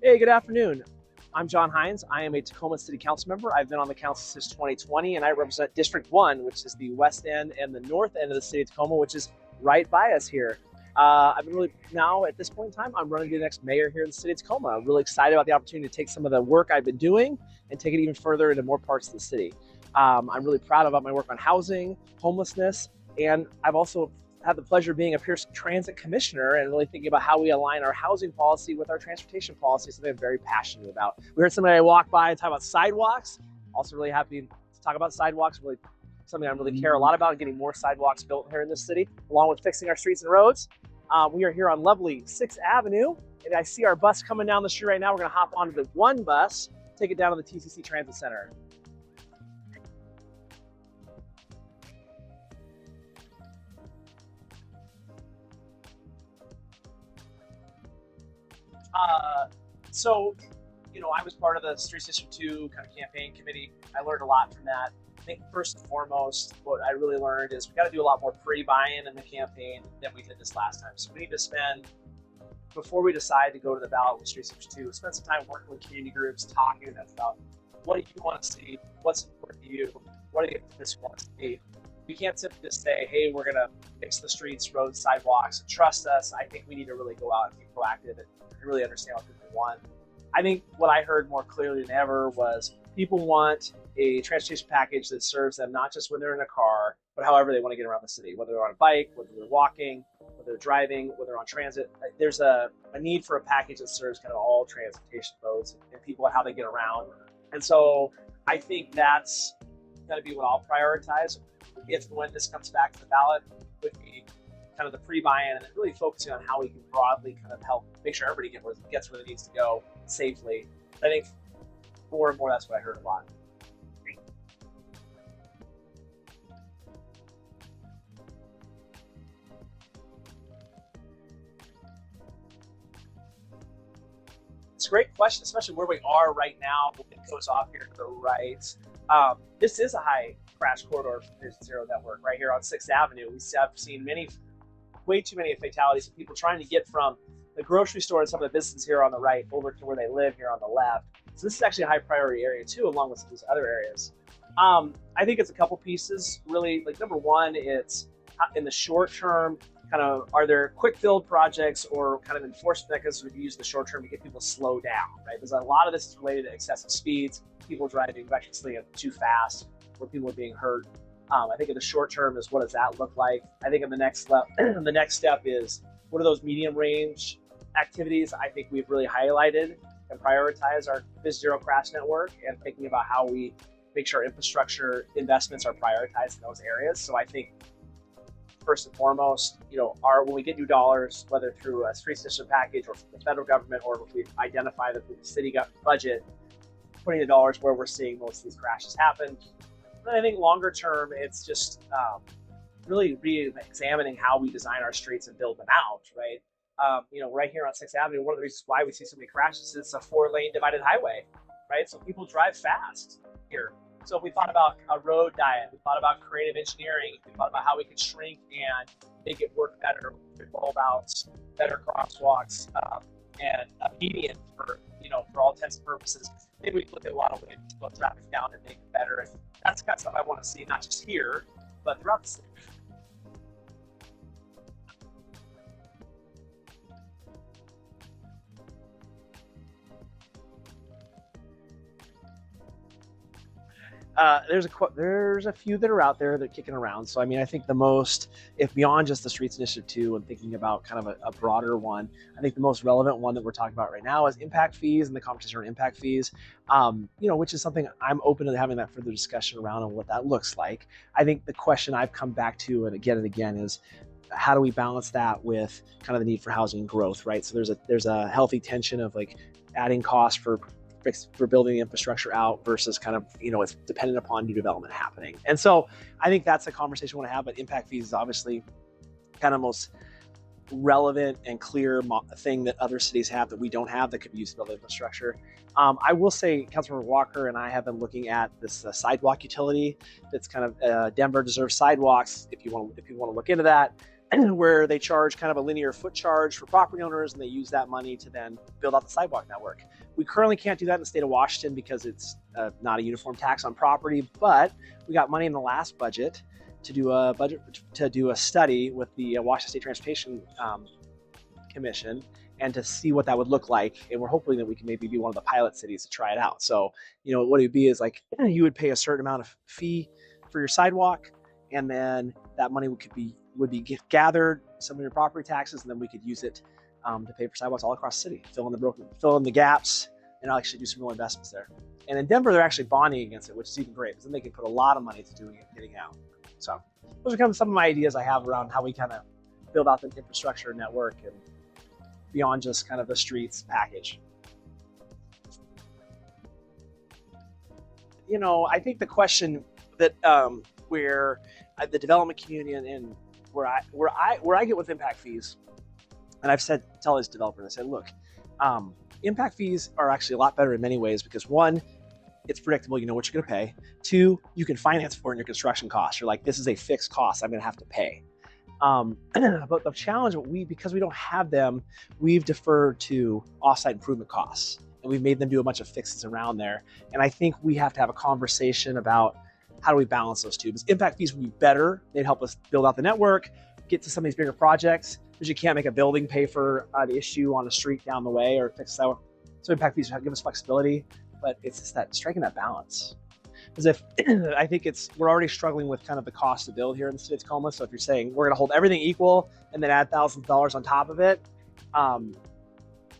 Hey, good afternoon. I'm John Hines. I am a Tacoma City Council member. I've been on the council since 2020, and I represent District 1, which is the west end and the north end of the city of Tacoma, which is right by us here. I've been really, now at this point in time, I'm running to be the next mayor here in the city of Tacoma. I'm really excited about the opportunity to take some of the work I've been doing and take it even further into more parts of the city. I'm really proud about my work on housing, homelessness, and I've also had the pleasure of being a Pierce Transit Commissioner and really thinking about how we align our housing policy with our transportation policy, something I'm very passionate about. We heard somebody walk by and talk about sidewalks. Also really happy to talk about sidewalks, really something I really care a lot about, getting more sidewalks built here in this city, along with fixing our streets and roads. We are here on lovely 6th Avenue, and I see our bus coming down the street right now. We're gonna hop onto the one bus, take it down to the TCC Transit Center. So, I was part of the Streets District 2 kind of campaign committee. I learned a lot from that. I think first and foremost, what I really learned is we got to do a lot more pre-buy-in in the campaign than we did this last time. So we need to spend, before we decide to go to the ballot with Streets District 2, spend some time working with community groups, talking to them about what do you want to see, what's important to you, what do you think this wants to be. We can't simply just say, hey, we're going to fix the streets, roads, sidewalks, and trust us. I think we need to really go out and be proactive and really understand what people want. I think what I heard more clearly than ever was people want a transportation package that serves them not just when they're in a car, but however they want to get around the city, whether they're on a bike, whether they're walking, whether they're driving, whether they're on transit. There's a need for a package that serves kind of all transportation modes and people and how they get around. And so I think that's going to be what I'll prioritize if and when this comes back to the ballot, would be kind of the pre-buy-in and then really focusing on how we can broadly kind of help make sure everybody gets where it needs to go safely. I think more and more that's what I heard a lot. It's a great question, especially where we are right now. It goes off here to the right. This is a high crash corridor for Vision Zero network right here on 6th Avenue. I've seen way too many fatalities of people trying to get from the grocery store and some of the businesses here on the right over to where they live here on the left. So this is actually a high priority area too, along with these other areas. I think it's a couple pieces really. Like number one, it's in the short term, kind of are there quick build projects or kind of enforcement mechanisms we use in the short term to get people to slow down, right? Because a lot of this is related to excessive speeds, people driving recklessly too fast, where people are being hurt. I think in the short term is what does that look like? I think in the next step is what are those medium range activities I think we've really highlighted and prioritize our Vision Zero crash network and thinking about how we make sure infrastructure investments are prioritized in those areas. So I think first and foremost, when we get new dollars, whether through a streets district package or from the federal government, or if we identify that the city budget, putting the dollars where we're seeing most of these crashes happen. And I think longer term, it's just really re-examining how we design our streets and build them out, right? Right here on 6th Avenue, one of the reasons why we see so many crashes is it's a 4-lane divided highway, right? So people drive fast here. So if we thought about a road diet, we thought about creative engineering, we thought about how we could shrink and make it work better, roll outs, better crosswalks, and a median for all intents and purposes. Maybe we look at a lot of ways to slow traffic down and make it better. And that's the kind of stuff I want to see, not just here, but throughout the city. There's a few that are out there that are kicking around. So, I think the most, if beyond just the Streets Initiative 2 and thinking about kind of a broader one, I think the most relevant one that we're talking about right now is impact fees and the competition around impact fees, which is something I'm open to having that further discussion around and what that looks like. I think the question I've come back to and again is, how do we balance that with kind of the need for housing growth, right? So there's a healthy tension of like adding costs for building the infrastructure out versus kind of, it's dependent upon new development happening. And so I think that's a conversation we want to have, but impact fees is obviously kind of most relevant and clear thing that other cities have that we don't have that could be used to build infrastructure. I will say Councilmember Walker and I have been looking at this sidewalk utility that's kind of Denver deserves sidewalks if you want to look into that. where they charge kind of a linear foot charge for property owners, and they use that money to then build out the sidewalk network. We currently can't do that in the state of Washington because it's not a uniform tax on property, but we got money in the last budget to do a study with the Washington State Transportation Commission, and to see what that would look like. And we're hoping that we can maybe be one of the pilot cities to try it out. So, what it would be is like, you would pay a certain amount of fee for your sidewalk, and then that money would be gathered, some of your property taxes, and then we could use it to pay for sidewalks all across the city, fill in the gaps, and actually do some real investments there. And in Denver, they're actually bonding against it, which is even great, because then they can put a lot of money to doing it, getting out. So those are kind of some of my ideas I have around how we kind of build out the infrastructure network and beyond just kind of the streets package. I think the question that where the development community and where I get with impact fees, and I've tell this developer, I said, look, impact fees are actually a lot better in many ways, because one, it's predictable, you know what you're going to pay. Two, you can finance for it in your construction costs. You're like, this is a fixed cost I'm going to have to pay. But the challenge, because we don't have them, we've deferred to offsite improvement costs, and we've made them do a bunch of fixes around there. And I think we have to have a conversation about how do we balance those two. Because impact fees would be better. They'd help us build out the network, get to some of these bigger projects, because you can't make a building pay for the issue on a street down the way or fix that. So impact fees give us flexibility, but it's just that striking that balance. Because I think we're already struggling with kind of the cost to build here in the city of Tacoma. So if you're saying we're going to hold everything equal and then add thousands of dollars on top of it, I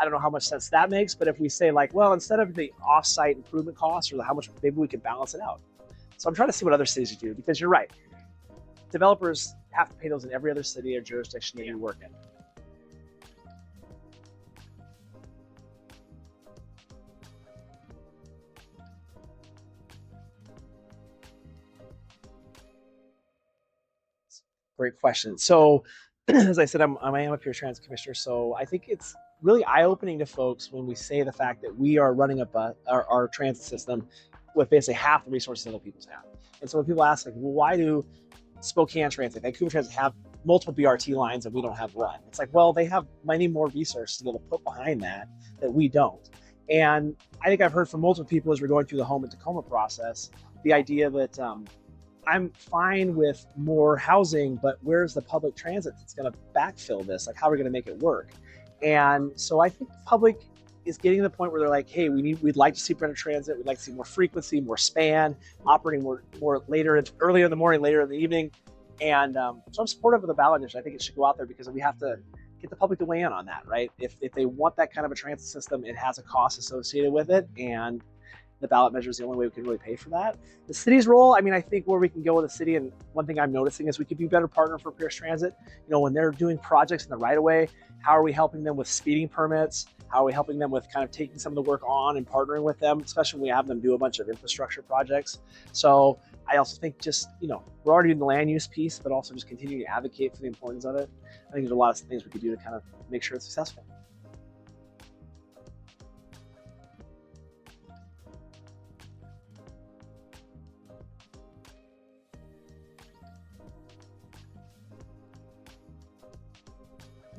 don't know how much sense that makes. But if we say like, well, instead of the offsite improvement costs or how much, maybe we could balance it out. So I'm trying to see what other cities do, because you're right. Developers have to pay those in every other city or jurisdiction that you work in. Great question. So, as I said, I am a Pure Transit Commissioner, so I think it's really eye-opening to folks when we say the fact that we are running our transit system with basically half the resources other people have. And so when people ask, like, well, why do Spokane Transit, Vancouver Transit have multiple BRT lines and we don't have one? It's like, well, they have many more resources to be able to put behind that we don't. And I think I've heard from multiple people as we're going through the Home in Tacoma process, the idea that I'm fine with more housing, but where's the public transit that's going to backfill this? Like, how are we going to make it work? And so I think the public is getting to the point where they're like, hey, we'd like to see better transit. We'd like to see more frequency, more span, operating more earlier in the morning, later in the evening. And so I'm supportive of the ballot initiative. I think it should go out there, because we have to get the public to weigh in on that, right? If they want that kind of a transit system, it has a cost associated with it, and the ballot measure is the only way we can really pay for that. The city's role, I think where we can go with the city, and one thing I'm noticing is we could be a better partner for Pierce Transit. When they're doing projects in the right of way, how are we helping them with speeding permits? How are we helping them with kind of taking some of the work on and partnering with them, especially when we have them do a bunch of infrastructure projects? So I also think just, we're already in the land use piece, but also just continuing to advocate for the importance of it. I think there's a lot of things we could do to kind of make sure it's successful.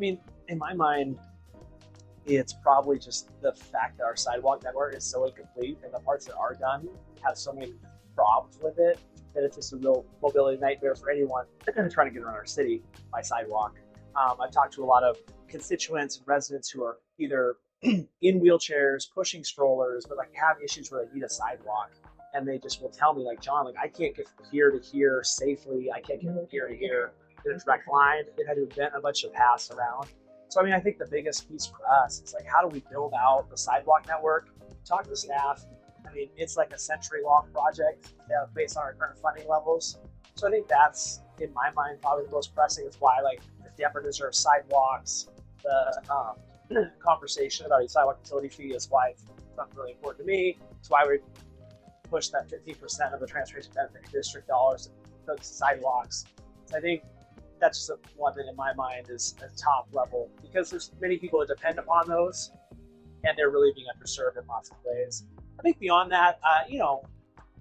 In my mind, it's probably just the fact that our sidewalk network is so incomplete, and the parts that are done have so many problems with it that it's just a real mobility nightmare for anyone trying to get around our city by sidewalk. I've talked to a lot of constituents and residents who are either in wheelchairs, pushing strollers, but like have issues where they need a sidewalk, and they just will tell me, like, John, like, I can't get from here to here safely. I can't get from here to here in a direct line. They've had to invent a bunch of paths around. So, I think the biggest piece for us is like, how do we build out the sidewalk network? Talk to the staff. It's like a century-long project based on our current funding levels. So I think that's, in my mind, probably the most pressing. It's why, like, the Denver deserves sidewalks. The conversation about a sidewalk utility fee is why it's something really important to me. It's why we push that 15% of the Transportation Benefit District dollars to sidewalks. So I think that's just one that in my mind is a top level, because there's many people that depend upon those, and they're really being underserved in lots of ways. I think beyond that,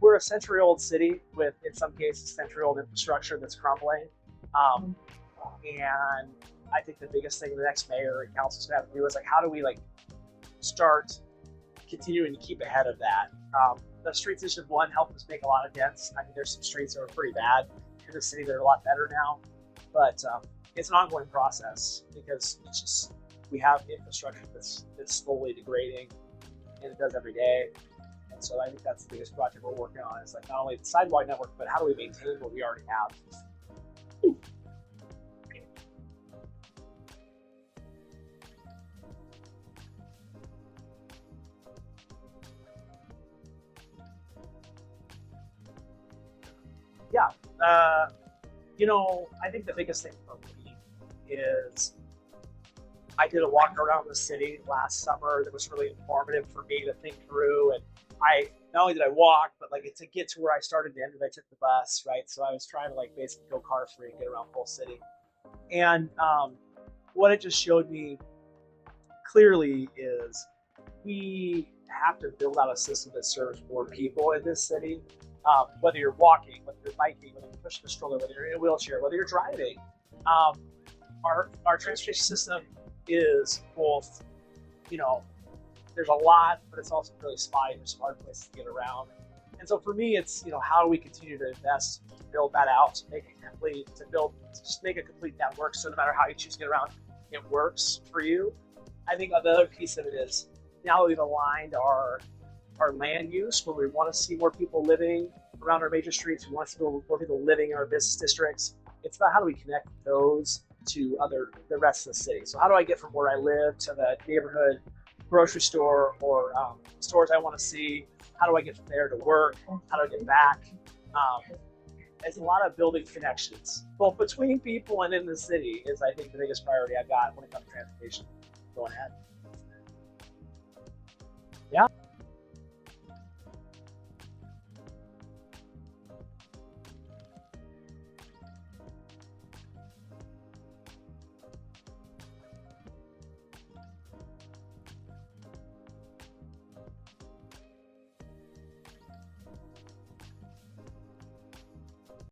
we're a century-old city with, in some cases, century-old infrastructure that's crumbling. And I think the biggest thing the next mayor and council's gonna have to do is like, how do we like start continuing to keep ahead of that? The streets initiative one helped us make a lot of dents. I think there's some streets that were pretty bad in the city that are a lot better now, but it's an ongoing process because it's just, we have infrastructure that's slowly degrading, and it does every day. And so I think that's the biggest project we're working on, is like not only the sidewalk network, but how do we maintain what we already have? Yeah, I think the biggest thing for me is I did a walk around the city last summer that was really informative for me to think through. And I, not only did I walk, but like to get to where I started and ended, I took the bus, right? So I was trying to like basically go car free and get around the whole city. And what it just showed me clearly is we have to build out a system that serves more people in this city. Whether you're walking, whether you're biking, whether you're pushing a stroller, whether you're in a wheelchair, whether you're driving, our transportation system is both, there's a lot, but it's also really spotty. There's some hard places to get around. And so for me, it's, how do we continue to invest, to build that out, to make it complete, just make a complete network. So no matter how you choose to get around, it works for you. I think the other piece of it is, now that we've aligned our land use, where we want to see more people living around our major streets, we want to see more people living in our business districts. It's about how do we connect those to the rest of the city. So how do I get from where I live to the neighborhood grocery store or stores I want to see? How do I get from there to work? How do I get back? There's a lot of building connections, both between people and in the city, is I think the biggest priority I've got when it comes to transportation. Go ahead. Yeah.